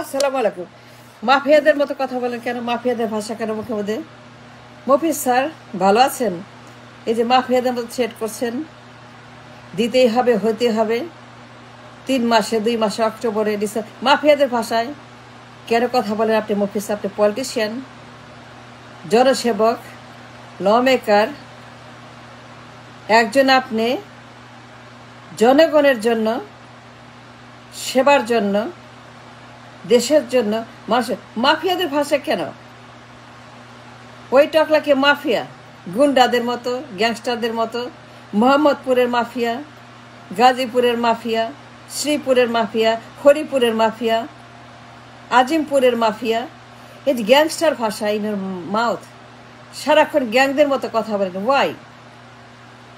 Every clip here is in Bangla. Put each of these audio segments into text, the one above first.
আসসালামু আলাইকুম। মাফিয়াদের মতো কথা বলেন কেন? মাফিয়াদের ভাষা কেন মুখে মধ্যে? মফিজ স্যার ভালো আছেন? এই যে মাফিয়াদের মতো সেট করছেন, দিতেই হবে, হইতে হবে, 3 মাসে 2 মাসে, অক্টোবরে, ডিসেম্বর, মাফিয়াদের ভাষায় কেন কথা বলেন আপনি? মফিজ স্যার, আপনি পলিটিশিয়ান, জনসেবক, ল মেকার একজন। আপনি জনগণের জন্য, সেবার জন্য, দেশের জন্য, মানুষের। মাফিয়াদের ভাষা কেন? ওই টকলাকে মাফিয়া, গুন্ডাদের মতো, গ্যাংস্টারদের মতো, মোহাম্মদপুরের মাফিয়া, গাজীপুরের মাফিয়া, শ্রীপুরের মাফিয়া, হরিপুরের মাফিয়া, আজিমপুরের মাফিয়া। এই যে গ্যাংস্টার ভাষা, ইন মাউথ, সারাক্ষণ গ্যাংদের মতো কথা বলেন। ওয়াই?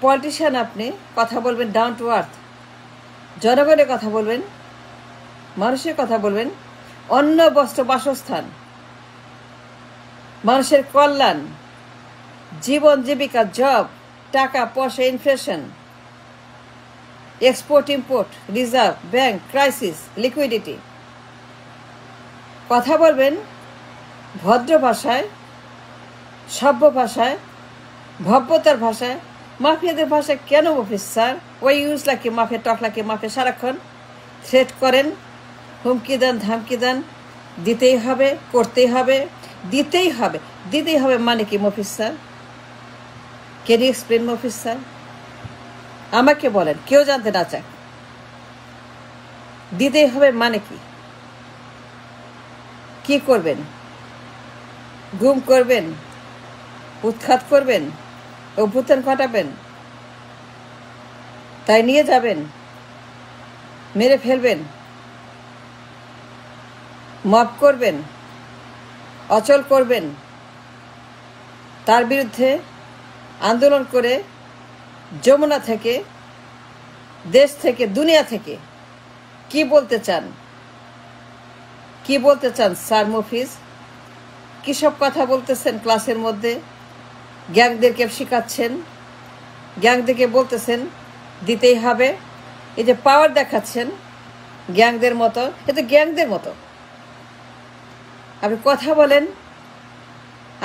পলিটিশিয়ান আপনি, কথা বলবেন ডাউন টু আর্থ, জনগণের কথা বলবেন, মানুষের কথা বলবেন, অন্ন বস্ত্র বাসস্থান, মানুষের কল্যাণ, জীবন জীবিকা, জব, টাকা পয়সা, inflation, export import, reserve bank, crisis, liquidity. কথা বলবেন ভদ্র ভাষায়, সভ্য ভাষায়, ভব্যতার ভাষায়। মাফিয়াদের ভাষায় কেন মফিজ স্যার? ওই ইউজ লাকি মাফিয়া, টকলাকে মাফিয়া, সারাক্ষণ থ্রেট করেন, হুমকি দেন, ধামকি দেন, দিতেই হবে, করতেই হবে, দিতেই হবে। দিতেই হবে মানে কি Mofiz sir? Can you explain Mofiz sir? আমাকে বলেন, কেউ জানতে না চায়। দিতেই হবে মানে কি? কি করবেন? গুম করবেন, উৎখাত করবেন, অভ্যুত্থান ঘটাবেন, তাই নিয়ে যাবেন, মেরে ফেলবেন, মব করবেন, অচল করবেন, তার বিরুদ্ধে আন্দোলন করে যমুনা থেকে, দেশ থেকে, দুনিয়া থেকে কি বলতে চান? কি বলতে চান স্যার মফিজ? কী সব কথা বলতেছেন ক্লাসের মধ্যে? গ্যাংদেরকে শেখাচ্ছেন, গ্যাংদেরকে বলতেছেন দিতেই হবে। এই যে পাওয়ার দেখাচ্ছেন গ্যাংদের মতো, এ তো গ্যাংদের মতো। আপনি কথা বলেন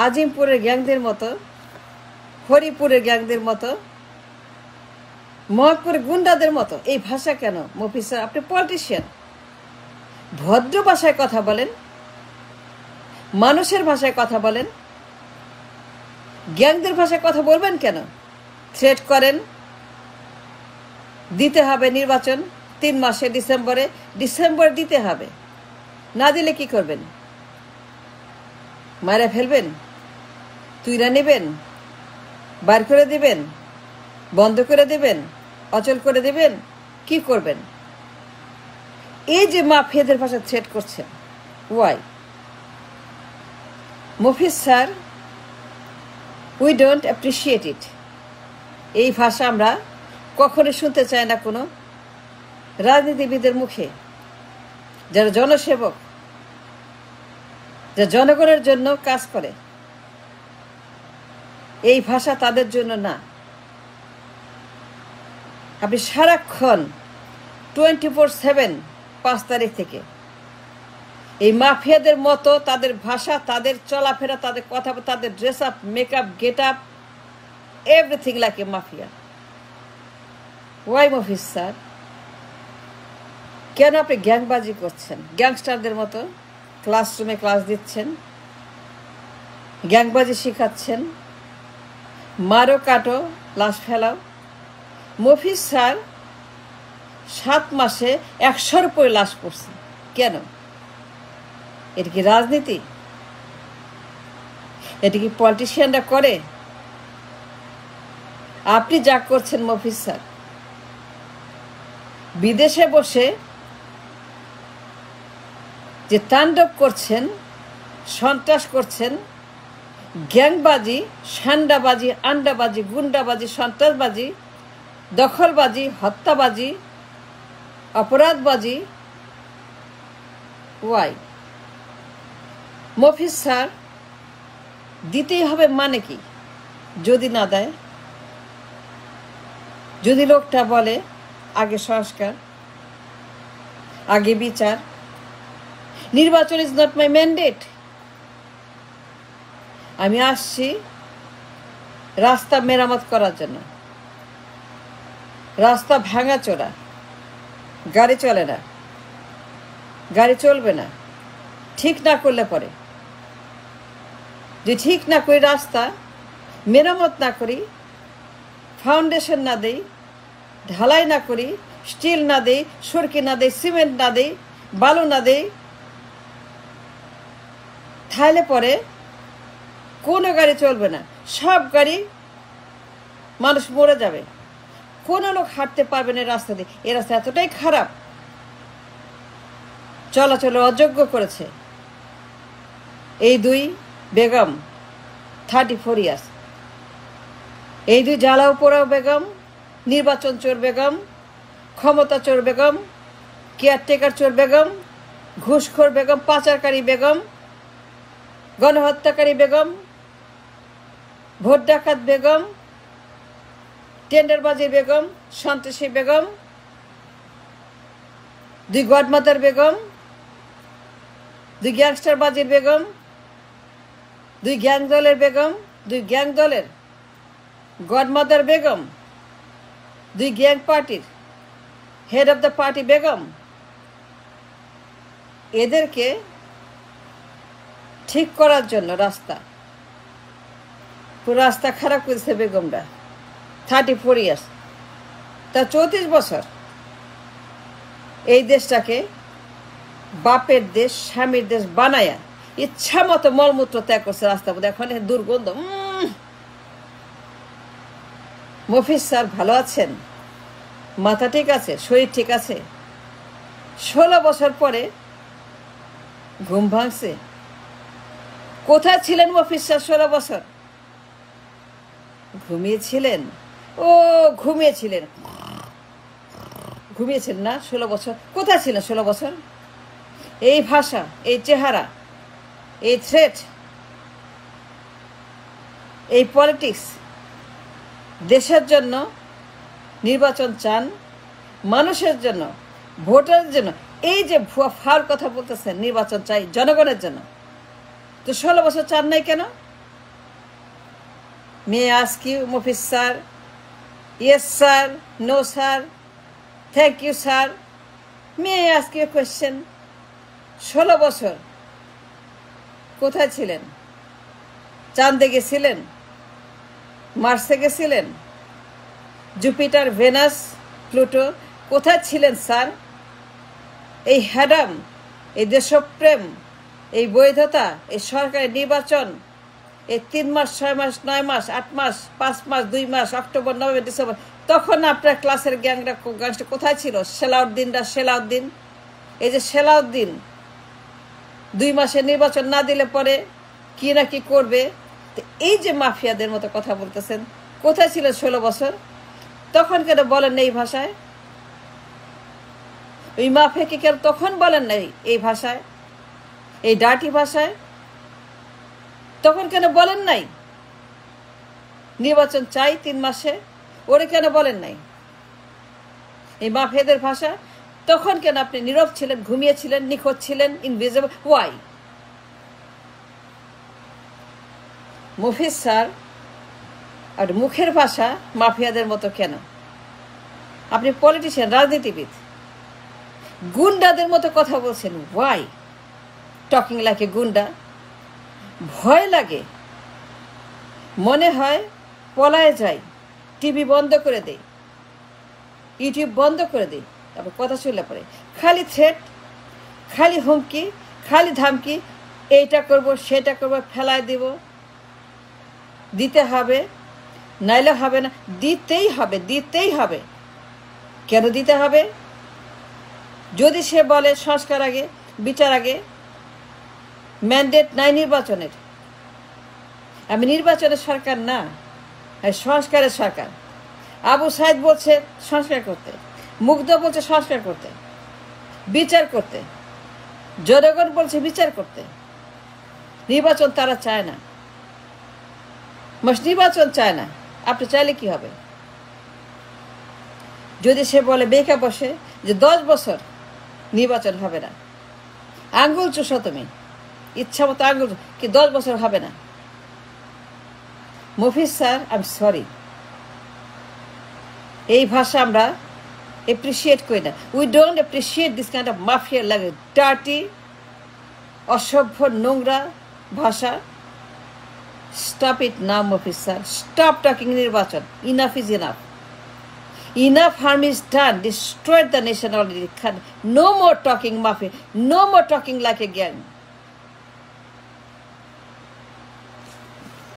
আজিমপুরের গ্যাংদের মতো, হরিপুরের গ্যাংদের মতো, মহৎপুরের গুন্ডাদের মতো। এই ভাষা কেন মফিজ স্যার? আপনি পলিটিশিয়ান, ভদ্র ভাষায় কথা বলেন, মানুষের ভাষায় কথা বলেন, গ্যাংদের ভাষায় কথা বলবেন কেন? থ্রেট করেন, দিতে হবে নির্বাচন 3 মাসে, ডিসেম্বর দিতে হবে। না দিলে কি করবেন? মারা ফেলবেন, তুইরা নেবেন, বার করে দিবেন, বন্ধ করে দিবেন, অচল করে দিবেন, কি করবেন? এই যে মাফিয়াদের ভাষা থ্রেট করছেন, why? Mofiz sir, we don't appreciate it. এই ভাষা আমরা কখনোই শুনতে চাই না কোনো রাজনীতিবিদের মুখে, যারা জনসেবক, যারা জনগণের জন্য কাজ করে। এই ভাষা তাদের জন্য না। আপনি সারাক্ষণ 24/7, 5 তারিখ থেকে এই মাফিয়াদের মতো তাদের ভাষা, তাদের চলাফেরা, তাদের কথা, তাদের dress up, makeup, get up, everything like a mafia. Why Mofiz sir? কেন আপনি গ্যাংবাজি করছেন? গ্যাংস্টারদের মতো ক্লাসরুমে ক্লাস দিচ্ছেন, গ্যাংবাজি শেখাচ্ছেন, মারো কাটো, লাশ ফেলাও। মফিজ স্যার 7 মাসে 100-র উপরে লাশ পড়ছে। কেন? এটা কি রাজনীতি? এটা কি পলিটিশিয়ানরা করে? আপনি যা করছেন মফিজ স্যার, বিদেশে বসে যে তাণ্ডব করছেন, সন্ত্রাস করছেন, গ্যাংবাজি, সান্ডাবাজি, আন্ডাবাজি, গুন্ডাবাজি, সন্ত্রাসবাজি, দখলবাজি, হত্যাবাজি, অপরাধবাজি। Why Mofiz sir? দিতেই হবে মানে কি? যদি না দেয়, যদি লোকটা বলে আগে সংস্কার, আগে বিচার, নির্বাচন ইজ নট মাই ম্যান্ডেট। আমি আসছি রাস্তা মেরামত করার জন্য। রাস্তা ভাঙাচোরা, গাড়ি চলে না, গাড়ি চলবে না ঠিক না করলে পরে। যে ঠিক না করি, রাস্তা মেরামত না করি, ফাউন্ডেশন না দেই, ঢালাই না করি, স্টিল না দেই, সুরকি না দেই, সিমেন্ট না দেই, বালু না দেই, তাহলে পরে কোনো গাড়ি চলবে না। সব গাড়ি, মানুষ মরে যাবে, কোনো লোক হাঁটতে পারবে না রাস্তা দিয়ে। এ রাস্তা এতটাই খারাপ, চলাচল অযোগ্য করেছে এই দুই বেগম, 34 ইয়ার্স। এই দুই জ্বালাও পোড়াও বেগম, নির্বাচন চোর বেগম, ক্ষমতা চোর বেগম, কেয়ারটেকার চোর বেগম, ঘুষখোর বেগম, পাচারকারী বেগম, গণহত্যাকারী বেগম, ভোট ডাকাত বেগম, টেন্ডারবাজি বেগম, সন্ত্রাসী বেগম, দুই গডমাদার বেগম, দুই গ্যাংস্টারবাজির বেগম, দুই গ্যাং দলের বেগম, দুই গ্যাং দলের গডমাদার বেগম, দুই গ্যাং পার্টির head of the party Begum. এদেরকে ঠিক করার জন্য রাস্তা, পুরো রাস্তা খারাপ করেছে বেগমরা। 34 ইয়ার্স, তা 34 বছর এই দেশটাকে বাপের দেশ, স্বামীর দেশ বানায়া ইচ্ছা মতো মলমূত্র ত্যাগ করছে রাস্তা মধ্যে। এখন দুর্গন্ধ। মফিজ স্যার ভালো আছেন? মাথা ঠিক আছে? শরীর ঠিক আছে? 16 বছর পরে ঘুম ভাঙছে। কোথায় ছিলেন মফিজ স্যার 16 বছর? ঘুমিয়েছিলেন। ও ঘুমিয়েছিলেন, ঘুমিয়েছিলেন না 16 বছর? কোথায় ছিলেন 16 বছর? এই ভাষা, এই চেহারা, এই থ্রেট, এই পলিটিক্স, দেশের জন্য নির্বাচন চান, মানুষের জন্য, ভোটারের জন্য, এই যে ফাউল কথা বলতেছেন, নির্বাচন চাই জনগণের জন্য, তো 16 বছর চান নাই কেন? May ask you Mofiz sir? Yes sir, no sir, thank you sir. May ask you question? 16 বছর কোথায় ছিলেন? চাঁদে গেছিলেন? মার্সে গেছিলেন? জুপিটার, ভেনাস, প্লুটো কোথায় ছিলেন স্যার? এই হ্যাডাম, এই দেশপ্রেম, এই বৈধতা, এই সরকারি নির্বাচন, এই 3 মাস, 6 মাস, 9 মাস, 8 মাস, 5 মাস, 2 মাস, অক্টোবর, নভেম্বর, ডিসেম্বর, তখন আপনার ক্লাসের গ্যাংরা কোথায় ছিল? সেলাউদ্দিন, এই যে সেলাউদ্দিন 2 মাসে নির্বাচন না দিলে পরে কি না কি করবে, এই যে মাফিয়াদের মতো কথা বলতেছেন, কোথায় ছিল 16 বছর? তখন কেন বলেন না এই ভাষায়? ওই মাফিয়াকে কেন তখন বলেন নাই এই ভাষায়, এই ডার্টি ভাষায়? তখন কেন বলেন নাই নির্বাচন চাই 3 মাসে? ওরে কেন বলেন নাই এই মাফিয়াদের ভাষা? তখন কেন আপনি নীরব ছিলেন, ঘুমিয়েছিলেন, নিখোঁজ ছিলেন, ইনভিজিবল? ওয়াই? মফিজ স্যার আর মুখের ভাষা মাফিয়াদের মতো কেন? আপনি পলিটিশিয়ান, রাজনীতিবিদ, গুন্ডাদের মতো কথা বলছেন। ওয়াই টকিং লাইক এ গুন্ডা? ভয় লাগে, মনে হয় পলায়ে যাই, টিভি বন্ধ করে দেই, ইউটিউব বন্ধ করে দিই, তারপর কথা শুনলে পরে খালি থ্রেট, খালি হুমকি, খালি ধামকি, এইটা করব সেটা করব, ফেলায় দিব, দিতে হবে, নাইলে হবে না, দিতেই হবে, দিতেই হবে। কেন দিতে হবে? যদি সে বলে সংস্কার আগে, বিচার আগে, ম্যান্ডেট নাই নির্বাচনের। আমি নির্বাচনের সরকার না, সংস্কারের সরকার। আবু সাইদ বলছে সংস্কার করতে, মুগ্ধ বলছে সংস্কার করতে, বিচার করতে, জনগণ বলছে বিচার করতে। নির্বাচন তারা চায় না, নির্বাচন চায় না। আপনি চাইলে কি হবে? যদি সে বলে বেকা বসে যে 10 বছর নির্বাচন হবে না, আঙ্গুল চুষো তুমি, ইচ্ছা মতো আঙ্গুল, কি 10 বছর হবে না। Mofiz sir, I am sorry, এই ভাষা আমরা এপ্রিসিয়েট করি না। We don't appreciate this kind of mafia language, dirty, অসভ্য, নোংরা ভাষা। Stop it now Mofiz sir, stop talking নির্বাচন। Enough is enough. Enough harm is done, destroyed the nation already. No more talking mafia, no more talking like a gang.